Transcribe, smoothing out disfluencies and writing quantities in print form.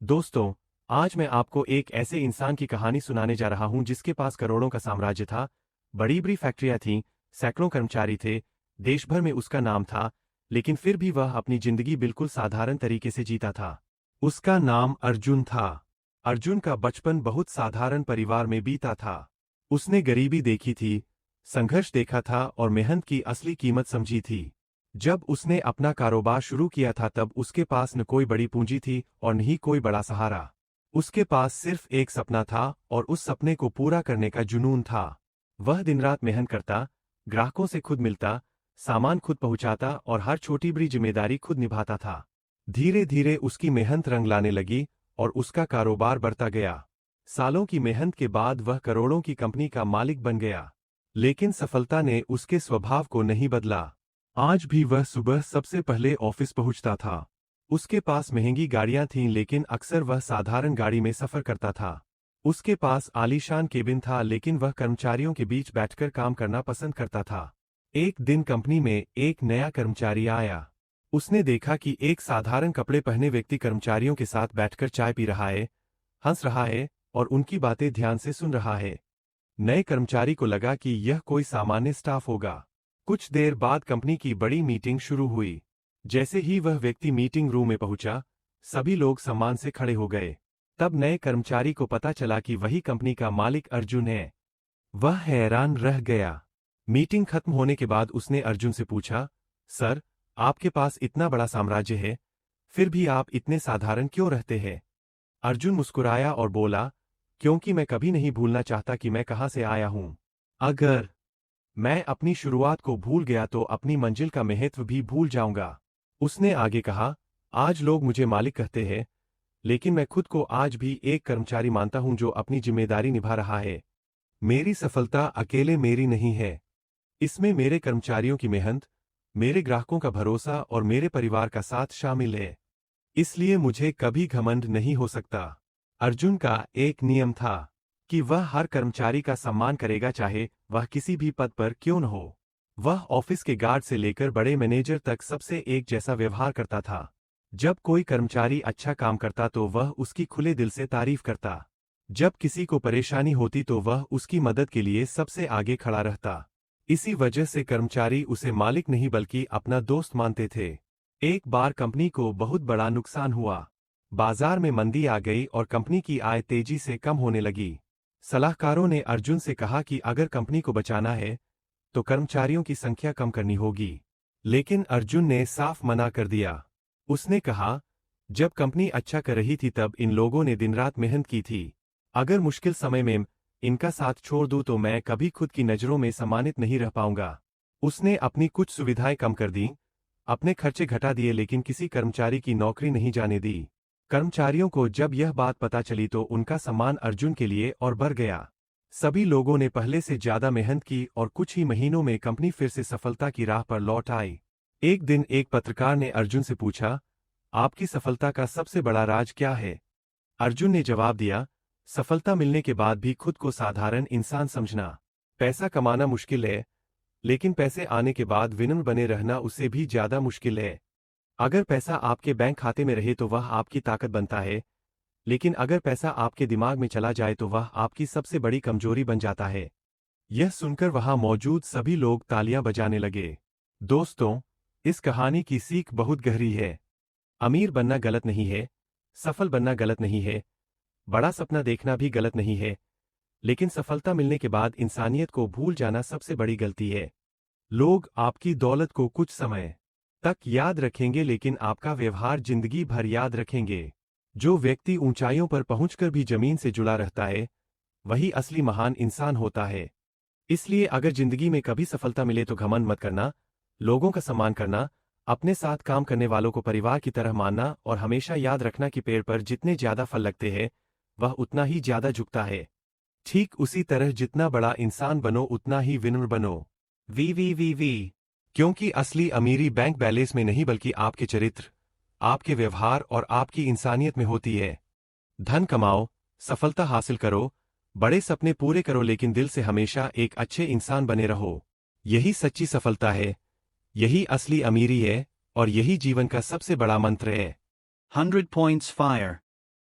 दोस्तों, आज मैं आपको एक ऐसे इंसान की कहानी सुनाने जा रहा हूं जिसके पास करोड़ों का साम्राज्य था, बड़ी-बड़ी फैक्ट्रियां थीं, सैकड़ों कर्मचारी थे, देश भर में उसका नाम था, लेकिन फिर भी वह अपनी जिंदगी बिल्कुल साधारण तरीके से जीता था। उसका नाम अर्जुन था। अर्जुन का बचपन बहुत साधारण परिवार में बीता था। उसने गरीबी देखी थी, संघर्ष देखा था और मेहनत की असली कीमत समझी थी। जब उसने अपना कारोबार शुरू किया था तब उसके पास न कोई बड़ी पूंजी थी और न ही कोई बड़ा सहारा। उसके पास सिर्फ एक सपना था और उस सपने को पूरा करने का जुनून था। वह दिन रात मेहनत करता, ग्राहकों से खुद मिलता, सामान खुद पहुंचाता और हर छोटी बड़ी जिम्मेदारी खुद निभाता था। धीरे धीरे उसकी मेहनत रंग लाने लगी और उसका कारोबार बढ़ता गया। सालों की मेहनत के बाद वह करोड़ों की कंपनी का मालिक बन गया। लेकिन सफलता ने उसके स्वभाव को नहीं बदला। आज भी वह सुबह सबसे पहले ऑफिस पहुंचता था। उसके पास महंगी गाड़ियां थीं लेकिन अक्सर वह साधारण गाड़ी में सफर करता था। उसके पास आलीशान केबिन था लेकिन वह कर्मचारियों के बीच बैठकर काम करना पसंद करता था। एक दिन कंपनी में एक नया कर्मचारी आया। उसने देखा कि एक साधारण कपड़े पहने व्यक्ति कर्मचारियों के साथ बैठकर चाय पी रहा है, हंस रहा है और उनकी बातें ध्यान से सुन रहा है। नए कर्मचारी को लगा कि यह कोई सामान्य स्टाफ होगा। कुछ देर बाद कंपनी की बड़ी मीटिंग शुरू हुई। जैसे ही वह व्यक्ति मीटिंग रूम में पहुंचा, सभी लोग सम्मान से खड़े हो गए। तब नए कर्मचारी को पता चला कि वही कंपनी का मालिक अर्जुन है। वह हैरान रह गया। मीटिंग खत्म होने के बाद उसने अर्जुन से पूछा, सर, आपके पास इतना बड़ा साम्राज्य है, फिर भी आप इतने साधारण क्यों रहते हैं? अर्जुन मुस्कुराया और बोला, क्योंकि मैं कभी नहीं भूलना चाहता कि मैं कहां से आया हूं। अगर मैं अपनी शुरुआत को भूल गया तो अपनी मंजिल का महत्व भी भूल जाऊंगा। उसने आगे कहा, आज लोग मुझे मालिक कहते हैं, लेकिन मैं खुद को आज भी एक कर्मचारी मानता हूं जो अपनी जिम्मेदारी निभा रहा है। मेरी सफलता अकेले मेरी नहीं है। इसमें मेरे कर्मचारियों की मेहनत, मेरे ग्राहकों का भरोसा और मेरे परिवार का साथ शामिल है। इसलिए मुझे कभी घमंड नहीं हो सकता। अर्जुन का एक नियम था कि वह हर कर्मचारी का सम्मान करेगा चाहे वह किसी भी पद पर क्यों न हो। वह ऑफिस के गार्ड से लेकर बड़े मैनेजर तक सबसे एक जैसा व्यवहार करता था। जब कोई कर्मचारी अच्छा काम करता तो वह उसकी खुले दिल से तारीफ करता। जब किसी को परेशानी होती तो वह उसकी मदद के लिए सबसे आगे खड़ा रहता। इसी वजह से कर्मचारी उसे मालिक नहीं बल्कि अपना दोस्त मानते थे। एक बार कंपनी को बहुत बड़ा नुकसान हुआ। बाजार में मंदी आ गई और कंपनी की आय तेजी से कम होने लगी। सलाहकारों ने अर्जुन से कहा कि अगर कंपनी को बचाना है तो कर्मचारियों की संख्या कम करनी होगी। लेकिन अर्जुन ने साफ मना कर दिया। उसने कहा, जब कंपनी अच्छा कर रही थी तब इन लोगों ने दिन रात मेहनत की थी। अगर मुश्किल समय में इनका साथ छोड़ दूं तो मैं कभी खुद की नजरों में सम्मानित नहीं रह पाऊंगा। उसने अपनी कुछ सुविधाएं कम कर दी, अपने खर्चे घटा दिए लेकिन किसी कर्मचारी की नौकरी नहीं जाने दी। कर्मचारियों को जब यह बात पता चली तो उनका सम्मान अर्जुन के लिए और बढ़ गया। सभी लोगों ने पहले से ज्यादा मेहनत की और कुछ ही महीनों में कंपनी फिर से सफलता की राह पर लौट आई। एक दिन एक पत्रकार ने अर्जुन से पूछा, आपकी सफलता का सबसे बड़ा राज क्या है? अर्जुन ने जवाब दिया, सफलता मिलने के बाद भी खुद को साधारण इंसान समझना। पैसा कमाना मुश्किल है, लेकिन पैसे आने के बाद विनम्र बने रहना उससे भी ज्यादा मुश्किल है। अगर पैसा आपके बैंक खाते में रहे तो वह आपकी ताकत बनता है, लेकिन अगर पैसा आपके दिमाग में चला जाए तो वह आपकी सबसे बड़ी कमजोरी बन जाता है। यह सुनकर वहां मौजूद सभी लोग तालियां बजाने लगे। दोस्तों, इस कहानी की सीख बहुत गहरी है। अमीर बनना गलत नहीं है, सफल बनना गलत नहीं है, बड़ा सपना देखना भी गलत नहीं है, लेकिन सफलता मिलने के बाद इंसानियत को भूल जाना सबसे बड़ी गलती है। लोग आपकी दौलत को कुछ समय तक याद रखेंगे लेकिन आपका व्यवहार जिंदगी भर याद रखेंगे। जो व्यक्ति ऊंचाइयों पर पहुंचकर भी जमीन से जुड़ा रहता है, वही असली महान इंसान होता है। इसलिए अगर जिंदगी में कभी सफलता मिले तो घमंड मत करना, लोगों का सम्मान करना, अपने साथ काम करने वालों को परिवार की तरह मानना और हमेशा याद रखना कि पेड़ पर जितने ज्यादा फल लगते हैं, वह उतना ही ज्यादा झुकता है। ठीक उसी तरह जितना बड़ा इंसान बनो उतना ही विनम्र बनो। वी क्योंकि असली अमीरी बैंक बैलेंस में नहीं बल्कि आपके चरित्र, आपके व्यवहार और आपकी इंसानियत में होती है। धन कमाओ, सफलता हासिल करो, बड़े सपने पूरे करो लेकिन दिल से हमेशा एक अच्छे इंसान बने रहो। यही सच्ची सफलता है, यही असली अमीरी है और यही जीवन का सबसे बड़ा मंत्र है। 100 points fire.